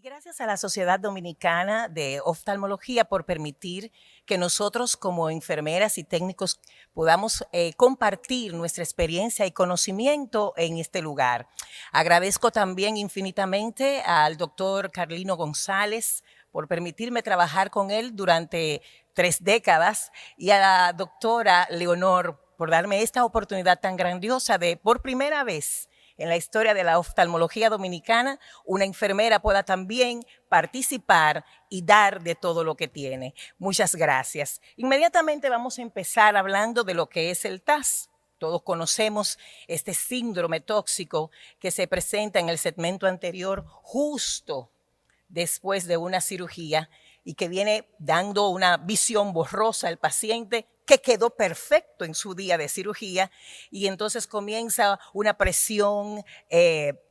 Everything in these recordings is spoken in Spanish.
gracias a la Sociedad Dominicana de Oftalmología por permitir que nosotros como enfermeras y técnicos podamos compartir nuestra experiencia y conocimiento en este lugar. Agradezco también infinitamente al doctor Carlino González por permitirme trabajar con él durante 3 décadas y a la doctora Leonor por darme esta oportunidad tan grandiosa de, por primera vez, en la historia de la oftalmología dominicana, una enfermera pueda también participar y dar de todo lo que tiene. Muchas gracias. Inmediatamente vamos a empezar hablando de lo que es el TAS. Todos conocemos este síndrome tóxico que se presenta en el segmento anterior justo después de una cirugía y que viene dando una visión borrosa al paciente que quedó perfecto en su día de cirugía y entonces comienza una presión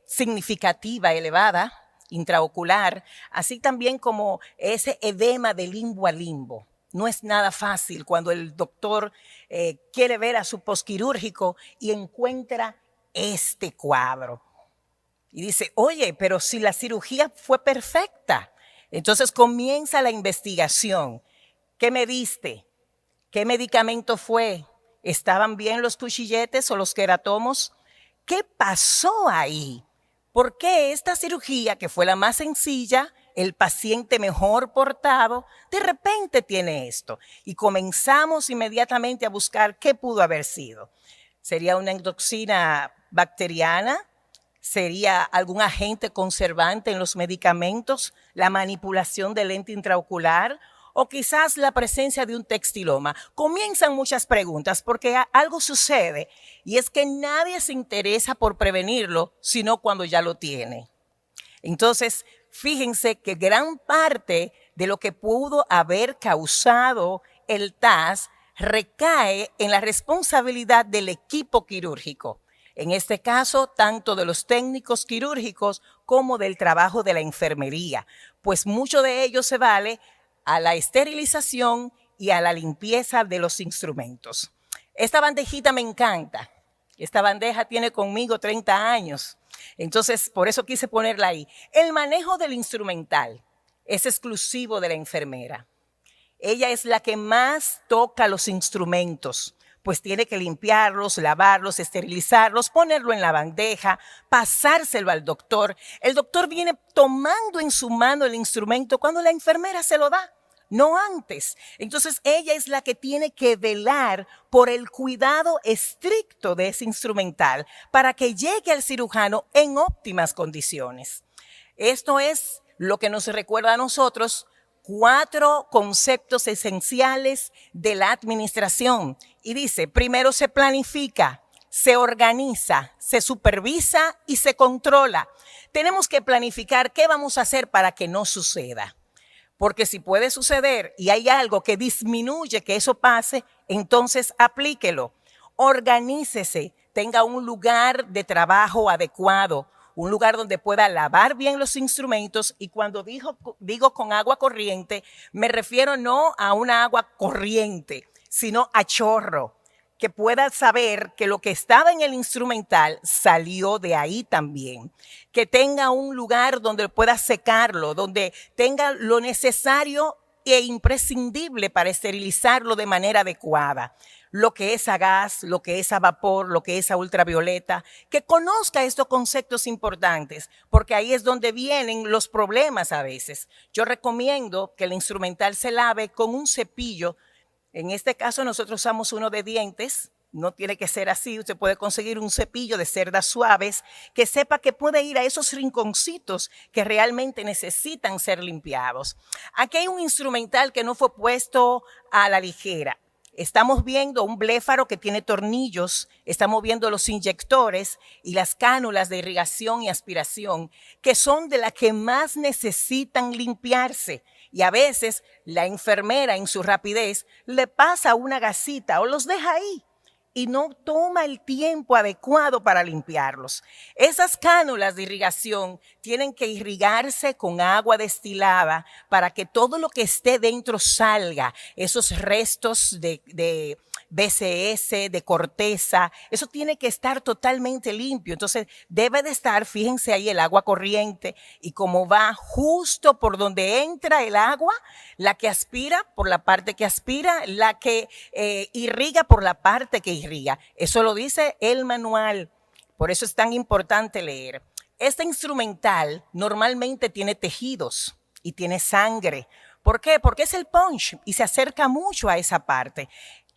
significativa, elevada, intraocular, así también como ese edema de limbo a limbo. No es nada fácil cuando el doctor quiere ver a su posquirúrgico y encuentra este cuadro. Y dice, oye, pero si la cirugía fue perfecta. Entonces comienza la investigación. ¿Qué me diste? ¿Qué medicamento fue? ¿Estaban bien los cuchilletes o los queratomos? ¿Qué pasó ahí? ¿Por qué esta cirugía, que fue la más sencilla, el paciente mejor portado, de repente tiene esto? Y comenzamos inmediatamente a buscar qué pudo haber sido. ¿Sería una endotoxina bacteriana? ¿Sería algún agente conservante en los medicamentos? ¿La manipulación del lente intraocular? ¿O quizás la presencia de un textiloma? Comienzan muchas preguntas porque algo sucede y es que nadie se interesa por prevenirlo, sino cuando ya lo tiene. Entonces, fíjense que gran parte de lo que pudo haber causado el TAS recae en la responsabilidad del equipo quirúrgico. En este caso, tanto de los técnicos quirúrgicos como del trabajo de la enfermería, pues mucho de ello se vale a la esterilización y a la limpieza de los instrumentos. Esta bandejita me encanta. Esta bandeja tiene conmigo 30 años. Entonces, por eso quise ponerla ahí. El manejo del instrumental es exclusivo de la enfermera. Ella es la que más toca los instrumentos, pues tiene que limpiarlos, lavarlos, esterilizarlos, ponerlo en la bandeja, pasárselo al doctor. El doctor viene tomando en su mano el instrumento cuando la enfermera se lo da, no antes. Entonces ella es la que tiene que velar por el cuidado estricto de ese instrumental para que llegue al cirujano en óptimas condiciones. Esto es lo que nos recuerda a nosotros 4 conceptos esenciales de la administración. Y dice, primero se planifica, se organiza, se supervisa y se controla. Tenemos que planificar qué vamos a hacer para que no suceda. Porque si puede suceder y hay algo que disminuye que eso pase, entonces aplíquelo. Organícese, tenga un lugar de trabajo adecuado, un lugar donde pueda lavar bien los instrumentos, y cuando digo con agua corriente, me refiero no a una agua corriente, sino a chorro, que pueda saber que lo que estaba en el instrumental salió de ahí también, que tenga un lugar donde pueda secarlo, donde tenga lo necesario e imprescindible para esterilizarlo de manera adecuada. Lo que es a gas, lo que es a vapor, lo que es a ultravioleta, que conozca estos conceptos importantes, porque ahí es donde vienen los problemas a veces. Yo recomiendo que el instrumental se lave con un cepillo. En este caso nosotros usamos uno de dientes, no tiene que ser así, usted puede conseguir un cepillo de cerdas suaves que sepa que puede ir a esos rinconcitos que realmente necesitan ser limpiados. Aquí hay un instrumental que no fue puesto a la ligera. Estamos viendo un bléfaro que tiene tornillos, estamos viendo los inyectores y las cánulas de irrigación y aspiración, que son de las que más necesitan limpiarse. Y a veces la enfermera en su rapidez le pasa una gasita o los deja ahí. y no toma el tiempo adecuado para limpiarlos. Esas cánulas de irrigación tienen que irrigarse con agua destilada para que todo lo que esté dentro salga, esos restos de BCS, de corteza, eso tiene que estar totalmente limpio. Entonces debe de estar, fíjense ahí el agua corriente y cómo va justo por donde entra el agua, la que aspira por la parte que aspira, la que irriga por la parte que irriga. Eso lo dice el manual. Por eso es tan importante leer. Este instrumental normalmente tiene tejidos y tiene sangre. ¿Por qué? Porque es el punch y se acerca mucho a esa parte.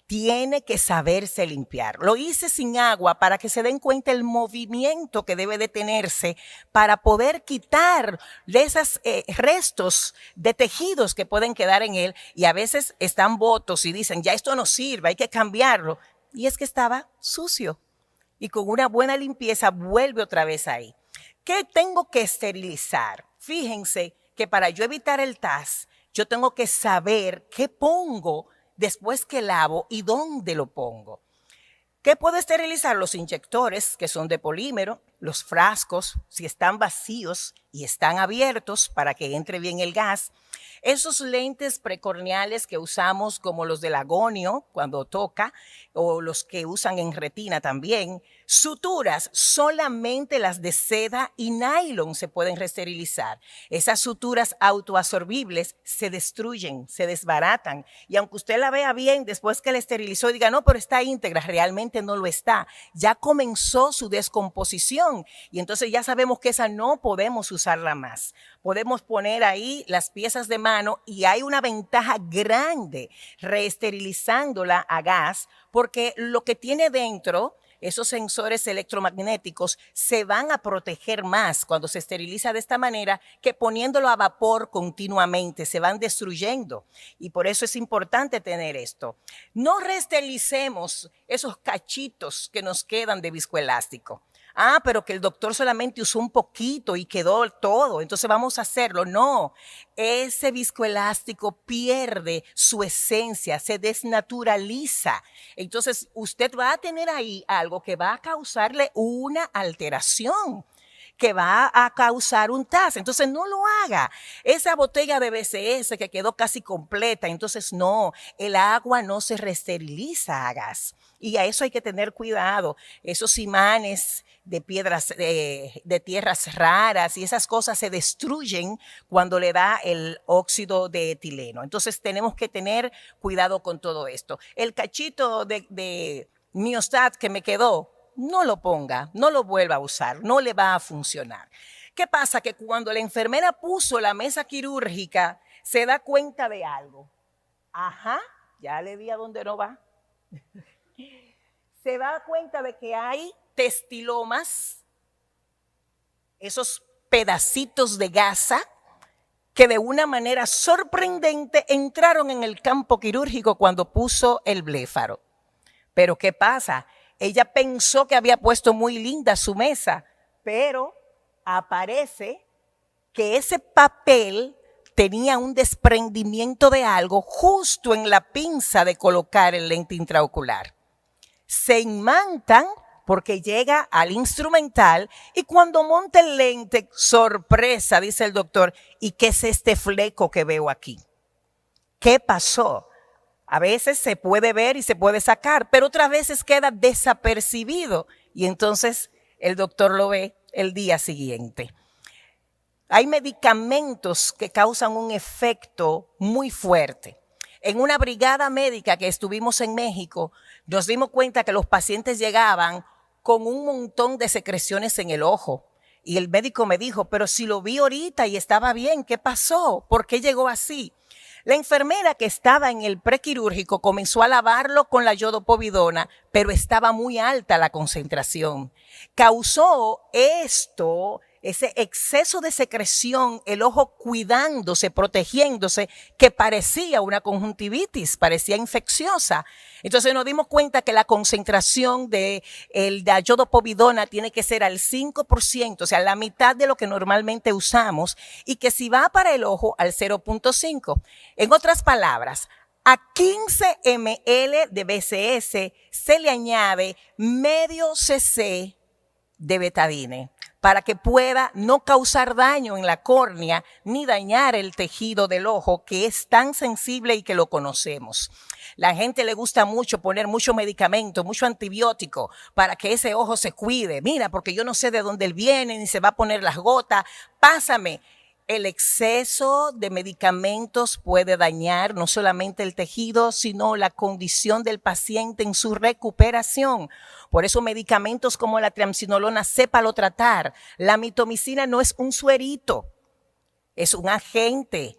Tiene que saberse limpiar. Lo hice sin agua para que se den cuenta el movimiento que debe de tenerse para poder quitar esos restos de tejidos que pueden quedar en él y a veces están botos y dicen, ya esto no sirve, hay que cambiarlo. Y es que estaba sucio y con una buena limpieza vuelve otra vez ahí. ¿Qué tengo que esterilizar? Fíjense que para yo evitar el TAS, yo tengo que saber qué pongo después que lavo y dónde lo pongo. ¿Qué puedo esterilizar? Los inyectores, que son de polímero, los frascos, si están vacíos y están abiertos para que entre bien el gas. Esos lentes precorneales que usamos como los del agonio cuando toca, o los que usan en retina también. Suturas, solamente las de seda y nylon se pueden reesterilizar. Esas suturas autoabsorbibles se destruyen, se desbaratan. Y aunque usted la vea bien después que la esterilizó y diga, no, pero está íntegra, realmente no lo está. Ya comenzó su descomposición y entonces ya sabemos que esa no podemos usarla más. Podemos poner ahí las piezas de mano y hay una ventaja grande reesterilizándola a gas porque lo que tiene dentro, esos sensores electromagnéticos, se van a proteger más cuando se esteriliza de esta manera que poniéndolo a vapor continuamente, se van destruyendo. Y por eso es importante tener esto. No reesterilicemos esos cachitos que nos quedan de viscoelástico. Ah, pero que el doctor solamente usó un poquito y quedó todo, entonces vamos a hacerlo. No, ese viscoelástico pierde su esencia, se desnaturaliza. Entonces usted va a tener ahí algo que va a causarle una alteración, que va a causar un TAS. Entonces no lo haga. Esa botella de BCS que quedó casi completa, entonces no, el agua no se reesteriliza a gas. Y a eso hay que tener cuidado. Esos imanes de piedras, de tierras raras y esas cosas se destruyen cuando le da el óxido de etileno. Entonces tenemos que tener cuidado con todo esto. El cachito de Miostat que me quedó, no lo ponga, no lo vuelva a usar, no le va a funcionar. ¿Qué pasa? Que cuando la enfermera puso la mesa quirúrgica, se da cuenta de algo. Ajá, ya le di a donde no va. Se da cuenta de que hay testilomas, esos pedacitos de gasa que de una manera sorprendente entraron en el campo quirúrgico cuando puso el bléfaro. Pero ¿qué pasa? Ella pensó que había puesto muy linda su mesa, pero aparece que ese papel tenía un desprendimiento de algo justo en la pinza de colocar el lente intraocular. Se imantan porque llega al instrumental y cuando monta el lente, sorpresa, dice el doctor, ¿y qué es este fleco que veo aquí? ¿Qué pasó? A veces se puede ver y se puede sacar, pero otras veces queda desapercibido y entonces el doctor lo ve el día siguiente. Hay medicamentos que causan un efecto muy fuerte. En una brigada médica que estuvimos en México, nos dimos cuenta que los pacientes llegaban con un montón de secreciones en el ojo. Y el médico me dijo, pero si lo vi ahorita y estaba bien, ¿qué pasó? ¿Por qué llegó así? La enfermera que estaba en el prequirúrgico comenzó a lavarlo con la yodopovidona, pero estaba muy alta la concentración. Causó esto, ese exceso de secreción, el ojo cuidándose, protegiéndose, que parecía una conjuntivitis, parecía infecciosa. Entonces nos dimos cuenta que la concentración de la yodopovidona tiene que ser al 5%, o sea, la mitad de lo que normalmente usamos, y que si va para el ojo al 0.5. En otras palabras, A 15 ml de BCS se le añade medio cc de betadine para que pueda no causar daño en la córnea ni dañar el tejido del ojo, que es tan sensible y que lo conocemos. La gente le gusta mucho poner mucho medicamento, mucho antibiótico para que ese ojo se cuide. Mira, porque yo no sé de dónde él viene ni se va a poner las gotas. Pásame. El exceso de medicamentos puede dañar no solamente el tejido, sino la condición del paciente en su recuperación. Por eso medicamentos como la triamcinolona, sépalo tratar. La mitomicina no es un suerito, es un agente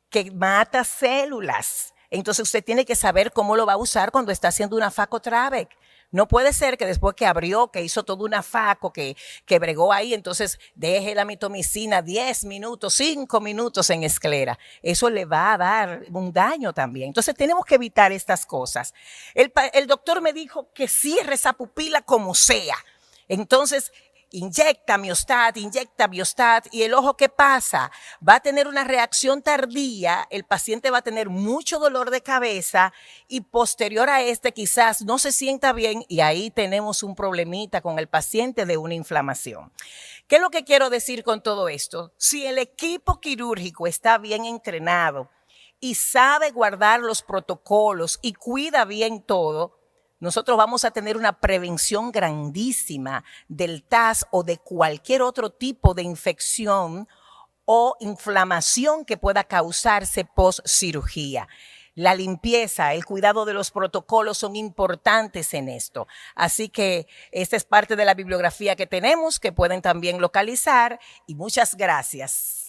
que mata células. Entonces usted tiene que saber cómo lo va a usar cuando está haciendo una Facotravec. No puede ser que después que abrió, que hizo toda una faco, que bregó ahí, entonces deje la mitomicina 10 minutos, 5 minutos en esclera. Eso le va a dar un daño también. Entonces tenemos que evitar estas cosas. El doctor me dijo que cierre esa pupila como sea. Entonces, inyecta Biostat, y el ojo, ¿qué pasa? Va a tener una reacción tardía, el paciente va a tener mucho dolor de cabeza y posterior a quizás no se sienta bien y ahí tenemos un problemita con el paciente de una inflamación. ¿Qué es lo que quiero decir con todo esto? Si el equipo quirúrgico está bien entrenado y sabe guardar los protocolos y cuida bien todo, nosotros vamos a tener una prevención grandísima del TAS o de cualquier otro tipo de infección o inflamación que pueda causarse post cirugía. La limpieza, el cuidado de los protocolos son importantes en esto. Así que esta es parte de la bibliografía que tenemos, que pueden también localizar. Y muchas gracias.